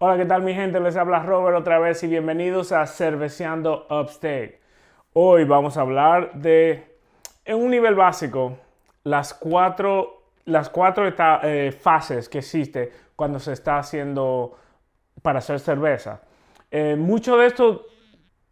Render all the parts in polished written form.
Hola, ¿qué tal mi gente? Les habla Robert otra vez y bienvenidos a Cerveceando Upstate. Hoy vamos a hablar de, en un nivel básico, las cuatro fases que existe cuando se está haciendo para hacer cerveza. Mucho de esto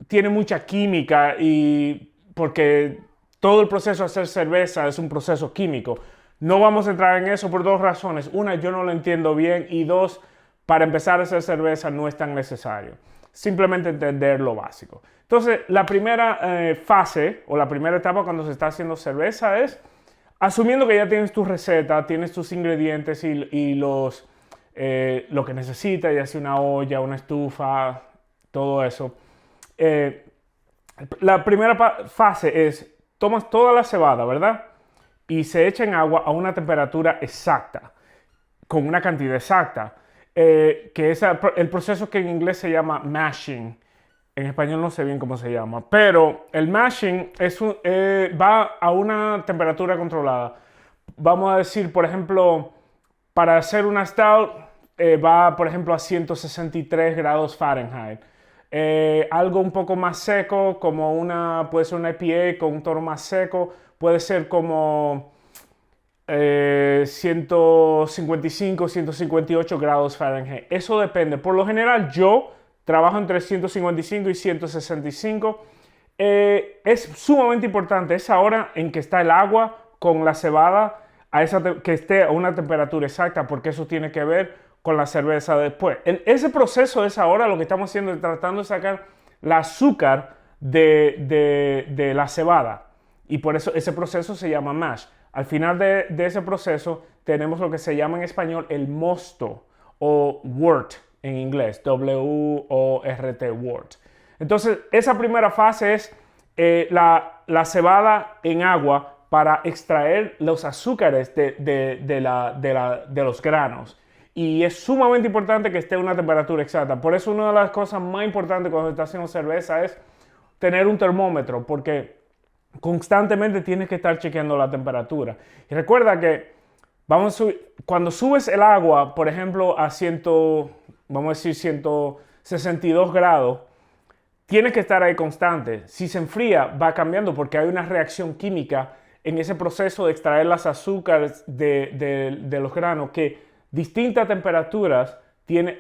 tiene mucha química y porque todo el proceso de hacer cerveza es un proceso químico. No vamos a entrar en eso por dos razones. Una, yo no lo entiendo bien y dos, para empezar a hacer cerveza no es tan necesario. Simplemente entender lo básico. Entonces, la primera fase o la primera etapa cuando se está haciendo cerveza es asumiendo que ya tienes tu receta, tienes tus ingredientes y lo que necesitas, ya sea una olla, una estufa, todo eso. Eh, la primera fase es, tomas toda la cebada, ¿verdad? Y se echa en agua a una temperatura exacta, con una cantidad exacta, que es el proceso que en inglés se llama mashing. En español no sé bien cómo se llama, pero el mashing va a una temperatura controlada. Vamos a decir, por ejemplo, para hacer una stout, va, por ejemplo, a 163 grados Fahrenheit. Algo un poco más seco, como puede ser una IPA con un tono más seco, puede ser como 155, 158 grados Fahrenheit. Eso depende. Por lo general, yo trabajo entre 155 y 165. Es sumamente importante esa hora en que está el agua con la cebada que esté a una temperatura exacta, porque eso tiene que ver con la cerveza después. En ese proceso, esa hora, lo que estamos haciendo es tratando de sacar el azúcar de la cebada. Y por eso ese proceso se llama mash. Al final de ese proceso tenemos lo que se llama en español el mosto o wort en inglés, W-O-R-T, wort. Entonces, esa primera fase es la cebada en agua para extraer los azúcares de los granos. Y es sumamente importante que esté a una temperatura exacta. Por eso una de las cosas más importantes cuando se está haciendo cerveza es tener un termómetro, porque constantemente tienes que estar chequeando la temperatura. Y recuerda que cuando subes el agua, por ejemplo, vamos a decir 162 grados, tienes que estar ahí constante. Si se enfría, va cambiando porque hay una reacción química en ese proceso de extraer las azúcares de los granos que distintas temperaturas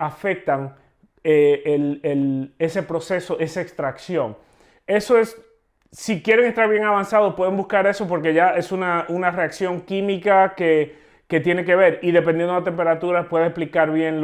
afectan ese proceso, esa extracción. Eso es, si quieren estar bien avanzados, pueden buscar eso porque ya es una reacción química que tiene que ver y dependiendo de la temperatura puede explicar bien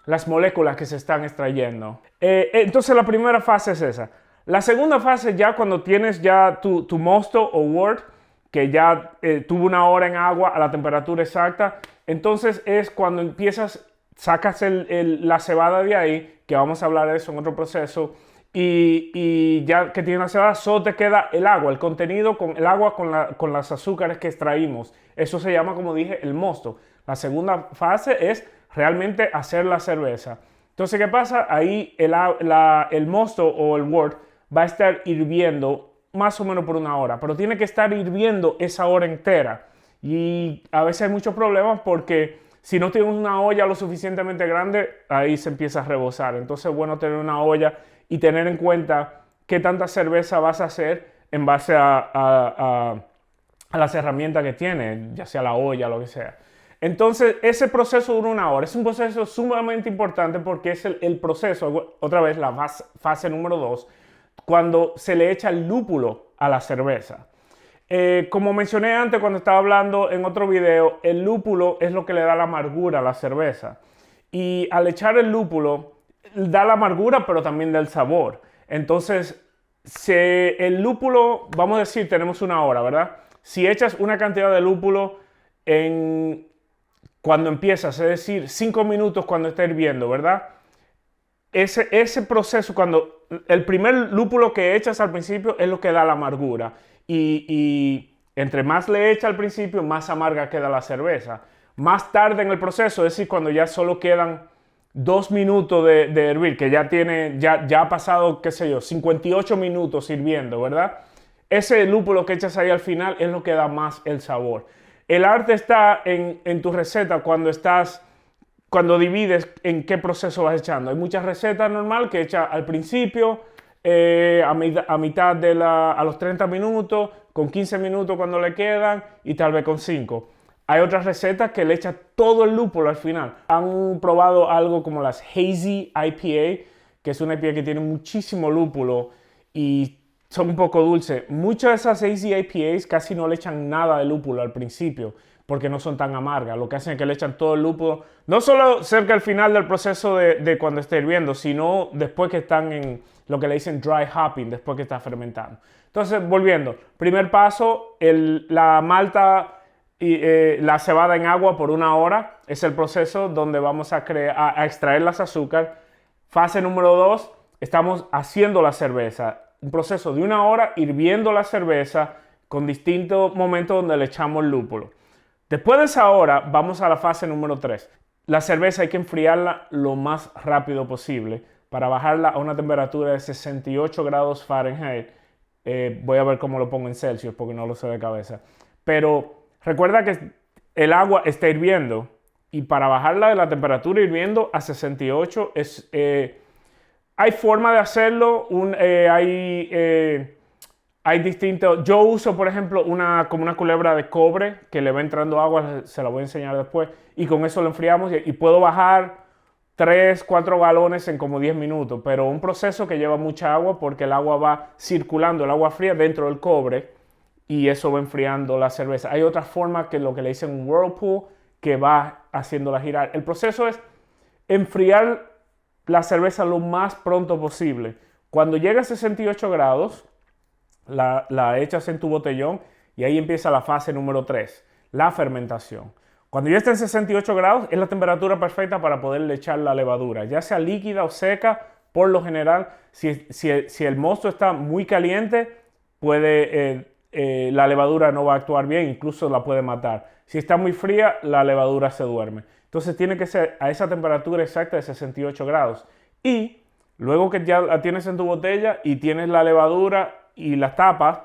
las moléculas que se están extrayendo. Entonces la primera fase es esa. La segunda fase ya cuando tienes ya tu mosto o wort, que ya tuvo una hora en agua a la temperatura exacta, entonces es cuando sacas la cebada de ahí, que vamos a hablar de eso en otro proceso, y ya que tiene la cebada, solo te queda el agua, el contenido con el agua con las azúcares que extraímos. Eso se llama, como dije, el mosto. La segunda fase es realmente hacer la cerveza. Entonces, ¿qué pasa? Ahí el mosto o el wort va a estar hirviendo más o menos por una hora, pero tiene que estar hirviendo esa hora entera. Y a veces hay muchos problemas porque si no tienes una olla lo suficientemente grande, ahí se empieza a rebosar. Entonces es bueno tener una olla y tener en cuenta qué tanta cerveza vas a hacer en base a las herramientas que tienes, ya sea la olla, lo que sea. Entonces, ese proceso dura una hora. Es un proceso sumamente importante porque es el proceso, otra vez, la fase número 2, cuando se le echa el lúpulo a la cerveza. Como mencioné antes cuando estaba hablando en otro video, el lúpulo es lo que le da la amargura a la cerveza. Y al echar el lúpulo, da la amargura, pero también da el sabor. Entonces, el lúpulo, vamos a decir, tenemos una hora, ¿verdad? Si echas una cantidad de lúpulo cuando empiezas, es decir, 5 minutos cuando está hirviendo, ¿verdad? Ese proceso, cuando el primer lúpulo que echas al principio es lo que da la amargura. Y entre más le echas al principio, más amarga queda la cerveza. Más tarde en el proceso, es decir, cuando ya solo quedan 2 minutos de hervir, que ya ha pasado, qué sé yo, 58 minutos hirviendo, ¿verdad? Ese lúpulo que echas ahí al final es lo que da más el sabor. El arte está en tu receta cuando estás cuando divides en qué proceso vas echando. Hay muchas recetas normal que echas al principio, a mitad a los 30 minutos, con 15 minutos cuando le quedan y tal vez con 5. Hay otras recetas que le echan todo el lúpulo al final. Han probado algo como las Hazy IPA, que es una IPA que tiene muchísimo lúpulo y son un poco dulces. Muchas de esas Hazy IPAs casi no le echan nada de lúpulo al principio, porque no son tan amargas. Lo que hacen es que le echan todo el lúpulo, no solo cerca al final del proceso de cuando esté hirviendo, sino después que están en lo que le dicen dry hopping, después que está fermentando. Entonces, volviendo, primer paso, la malta y la cebada en agua por 1 hora, es el proceso donde vamos a extraer las azúcares. Fase número 2, estamos haciendo la cerveza. Un proceso de 1 hora hirviendo la cerveza con distintos momentos donde le echamos lúpulo. Después de esa hora, vamos a la fase número 3. La cerveza hay que enfriarla lo más rápido posible para bajarla a una temperatura de 68 grados Fahrenheit. Voy a ver cómo lo pongo en Celsius porque no lo sé de cabeza. Pero recuerda que el agua está hirviendo y para bajarla de la temperatura hirviendo a 68 hay forma de hacerlo. Hay distintos. Yo uso, por ejemplo, como una culebra de cobre que le va entrando agua, se la voy a enseñar después, y con eso lo enfriamos y puedo bajar 3, 4 galones en como 10 minutos, pero un proceso que lleva mucha agua porque el agua va circulando, el agua fría dentro del cobre y eso va enfriando la cerveza. Hay otra forma que lo que le dicen un whirlpool que va haciéndola girar. El proceso es enfriar la cerveza lo más pronto posible. Cuando llega a 68 grados, la echas en tu botellón y ahí empieza la fase número 3, la fermentación. Cuando ya está en 68 grados es la temperatura perfecta para poderle echar la levadura, ya sea líquida o seca. Por lo general, si el mosto está muy caliente, la levadura no va a actuar bien, incluso la puede matar. Si está muy fría, la levadura se duerme. Entonces tiene que ser a esa temperatura exacta de 68 grados. Y luego que ya la tienes en tu botella y tienes la levadura y la tapas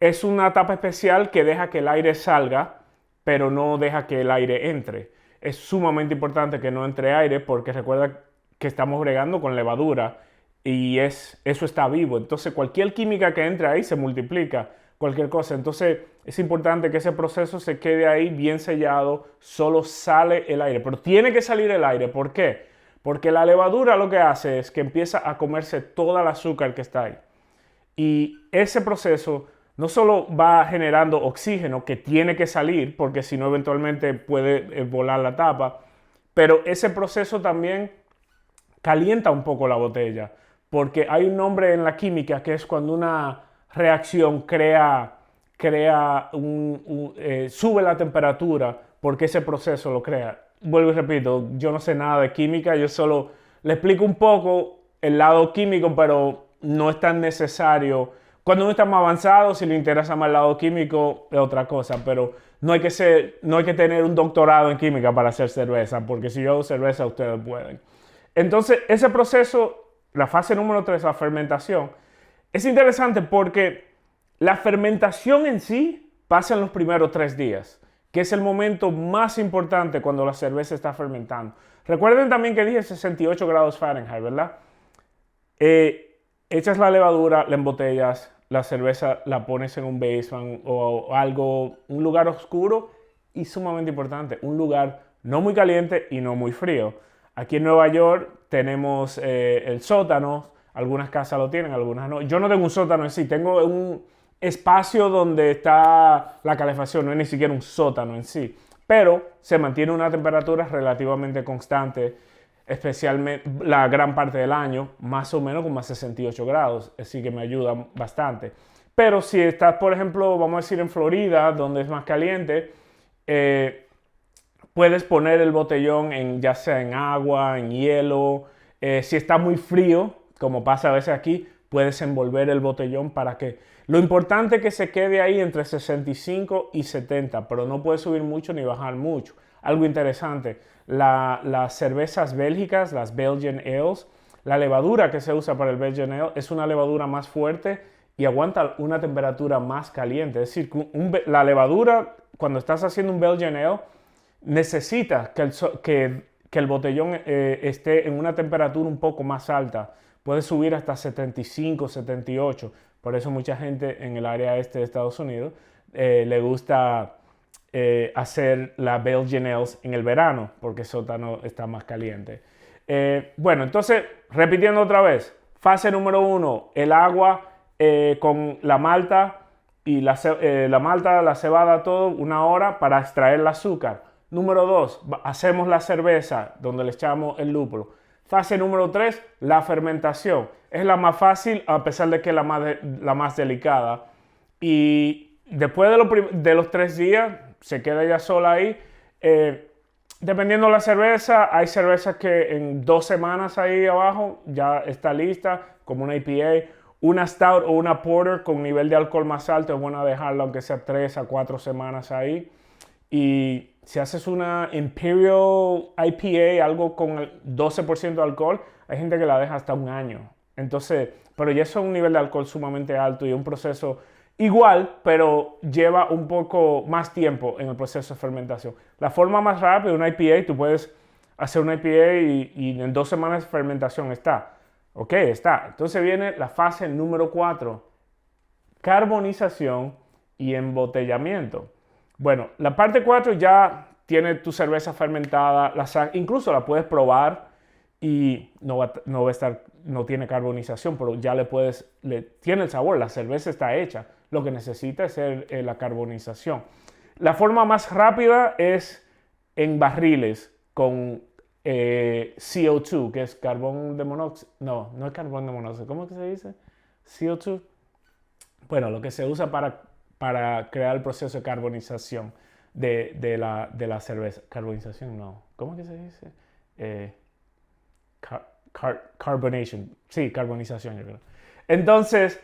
es una tapa especial que deja que el aire salga, pero no deja que el aire entre. Es sumamente importante que no entre aire porque recuerda que estamos bregando con levadura y eso está vivo. Entonces cualquier química que entre ahí se multiplica, cualquier cosa. Entonces es importante que ese proceso se quede ahí bien sellado, solo sale el aire. Pero tiene que salir el aire, ¿por qué? Porque la levadura lo que hace es que empieza a comerse toda el azúcar que está ahí. Y ese proceso no solo va generando oxígeno que tiene que salir, porque si no eventualmente puede volar la tapa, pero ese proceso también calienta un poco la botella, porque hay un nombre en la química que es cuando una reacción sube la temperatura, porque ese proceso lo crea. Vuelvo y repito, yo no sé nada de química, yo solo le explico un poco el lado químico, pero no es tan necesario. Cuando uno está más avanzado, si le interesa más el lado químico, es otra cosa, pero no hay que tener un doctorado en química para hacer cerveza, porque si yo hago cerveza, ustedes pueden. Entonces, ese proceso, la fase número 3, la fermentación, es interesante porque la fermentación en sí pasa en los primeros 3 días, que es el momento más importante cuando la cerveza está fermentando. Recuerden también que dije 68 grados Fahrenheit, ¿verdad? Echas la levadura, la embotellas, la cerveza la pones en un basement o algo, un lugar oscuro y sumamente importante, un lugar no muy caliente y no muy frío. Aquí en Nueva York tenemos el sótano, algunas casas lo tienen, algunas no. Yo no tengo un sótano en sí, tengo un espacio donde está la calefacción, no es ni siquiera un sótano en sí, pero se mantiene una temperatura relativamente constante, especialmente la gran parte del año, más o menos como a 68 grados, así que me ayuda bastante. Pero si estás, por ejemplo, vamos a decir en Florida, donde es más caliente, puedes poner el botellón ya sea en agua, en hielo. Si está muy frío, como pasa a veces aquí, puedes envolver el botellón para que... Lo importante es que se quede ahí entre 65 y 70, pero no puede subir mucho ni bajar mucho. Algo interesante, las cervezas bélgicas, las Belgian Ales, la levadura que se usa para el Belgian Ale es una levadura más fuerte y aguanta una temperatura más caliente. Es decir, la levadura, cuando estás haciendo un Belgian Ale, necesitas que el botellón esté en una temperatura un poco más alta. Puede subir hasta 75, 78. Por eso mucha gente en el área este de Estados Unidos le gusta hacer la Belgian Ales en el verano, porque el sótano está más caliente. Bueno, entonces, repitiendo otra vez. Fase número 1, el agua con la malta y la cebada, todo, 1 hora para extraer el azúcar. Número 2, hacemos la cerveza donde le echamos el lúpulo. Fase número 3, la fermentación. Es la más fácil a pesar de que es la más delicada. Y después de los 3 días, se queda ya sola ahí. Dependiendo de la cerveza, hay cervezas que en 2 semanas ahí abajo ya está lista, como una IPA. Una Stout o una Porter con nivel de alcohol más alto es bueno dejarla aunque sea 3 a 4 semanas ahí. Y si haces una Imperial IPA, algo con el 12% de alcohol, hay gente que la deja hasta 1 año. Entonces, pero ya eso es un nivel de alcohol sumamente alto y un proceso igual, pero lleva un poco más tiempo en el proceso de fermentación. La forma más rápida, una IPA, tú puedes hacer una IPA y en 2 semanas de fermentación está. Ok, está. Entonces viene la fase número 4, carbonización y embotellamiento. Bueno, la parte 4 ya tiene tu cerveza fermentada, incluso la puedes probar y no tiene carbonización, pero ya tiene el sabor, la cerveza está hecha. Lo que necesita es la carbonización. La forma más rápida es en barriles con CO2, que es carbón de monóxido. No es carbón de monóxido. ¿Cómo que se dice? CO2. Bueno, lo que se usa para crear el proceso de carbonización de la cerveza. Carbonización, no. ¿Cómo que se dice? Carbonation. Sí, carbonización, yo creo. Entonces,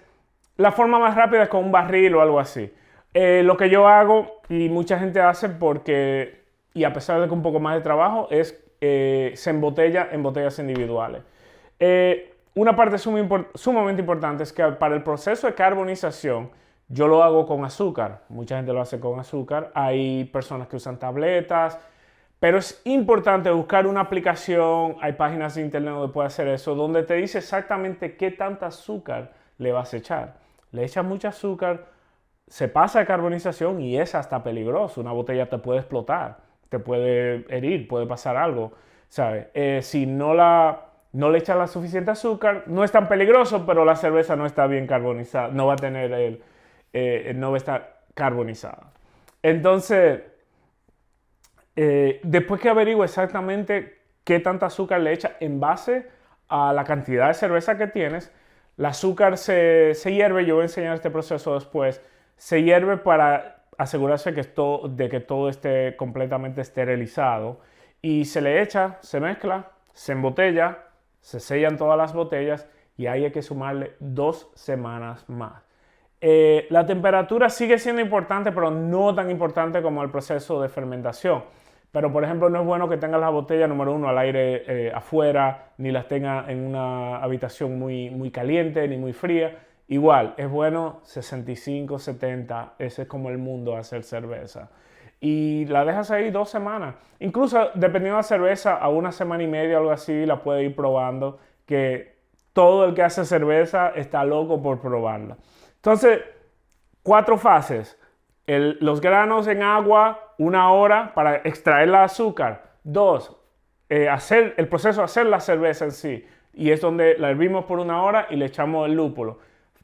la forma más rápida es con un barril o algo así. Lo que yo hago, y mucha gente hace y a pesar de que un poco más de trabajo, es se embotella en botellas individuales. Una parte sumamente importante es que para el proceso de carbonización, yo lo hago con azúcar. Mucha gente lo hace con azúcar. Hay personas que usan tabletas. Pero es importante buscar una aplicación, hay páginas de internet donde puedes hacer eso, donde te dice exactamente qué tanta azúcar le vas a echar. Le echas mucho azúcar, se pasa de carbonización y es hasta peligroso. Una botella te puede explotar, te puede herir, puede pasar algo, ¿sabes? Si no le echas la suficiente azúcar, no es tan peligroso, pero la cerveza no está bien carbonizada, no va a estar carbonizada. Entonces, después que averigüe exactamente qué tanta azúcar le echa en base a la cantidad de cerveza que tienes, el azúcar se hierve, yo voy a enseñar este proceso después, se hierve para asegurarse de que todo esté completamente esterilizado y se le echa, se mezcla, se embotella, se sellan todas las botellas y ahí hay que sumarle 2 semanas más. La temperatura sigue siendo importante, pero no tan importante como el proceso de fermentación. Pero, por ejemplo, no es bueno que tengas la botella número 1 al aire afuera, ni las tengas en una habitación muy, muy caliente, ni muy fría. Igual, es bueno 65, 70, ese es como el mundo de hacer cerveza. Y la dejas ahí 2 semanas. Incluso, dependiendo de la cerveza, a 1 semana y media o algo así, la puedes ir probando, que todo el que hace cerveza está loco por probarla. Entonces, 4 fases. Los granos en agua, 1 hora para extraer el azúcar. 2, hacer el proceso de hacer la cerveza en sí. Y es donde la hervimos por 1 hora y le echamos el lúpulo.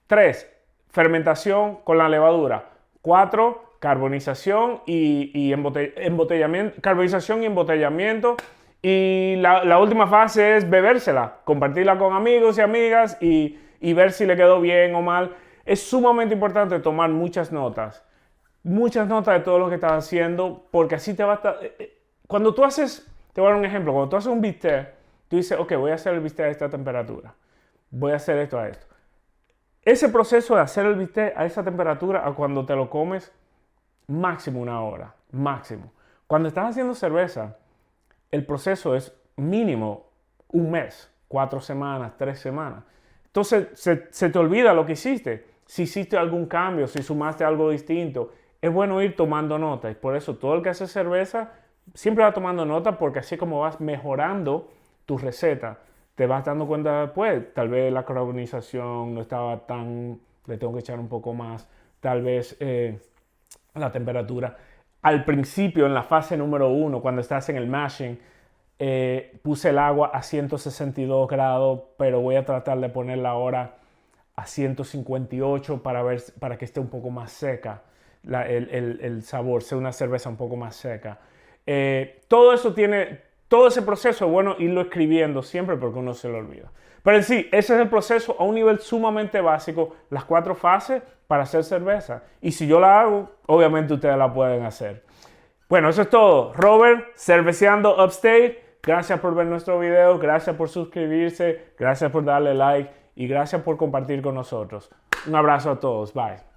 3, fermentación con la levadura. 4, carbonización y embotellamiento. Carbonización y embotellamiento. Y la última fase es bebérsela, compartirla con amigos y amigas y ver si le quedó bien o mal. Es sumamente importante tomar muchas notas de todo lo que estás haciendo, porque así te va a estar... Cuando tú haces, te voy a dar un ejemplo, cuando tú haces un bistec, tú dices, ok, voy a hacer el bistec a esta temperatura, voy a hacer esto a esto. Ese proceso de hacer el bistec a esa temperatura, a cuando te lo comes, máximo 1 hora, máximo. Cuando estás haciendo cerveza, el proceso es mínimo 1 mes, 4 semanas, 3 semanas. Entonces se te olvida lo que hiciste. Si hiciste algún cambio, si sumaste algo distinto, es bueno ir tomando notas. Y por eso todo el que hace cerveza siempre va tomando nota porque así como vas mejorando tu receta, te vas dando cuenta después, tal vez la carbonización no estaba tan, le tengo que echar un poco más, tal vez la temperatura. Al principio, en la fase número 1, cuando estás en el mashing, puse el agua a 162 grados, pero voy a tratar de ponerla ahora a 158 para que esté un poco más seca, el sabor, sea una cerveza un poco más seca. Todo ese proceso es bueno irlo escribiendo siempre porque uno se lo olvida. Pero en sí, ese es el proceso a un nivel sumamente básico, las 4 fases para hacer cerveza. Y si yo la hago, obviamente ustedes la pueden hacer. Bueno, eso es todo. Robert, Cerveceando Upstate. Gracias por ver nuestro video, gracias por suscribirse, gracias por darle like y gracias por compartir con nosotros. Un abrazo a todos. Bye.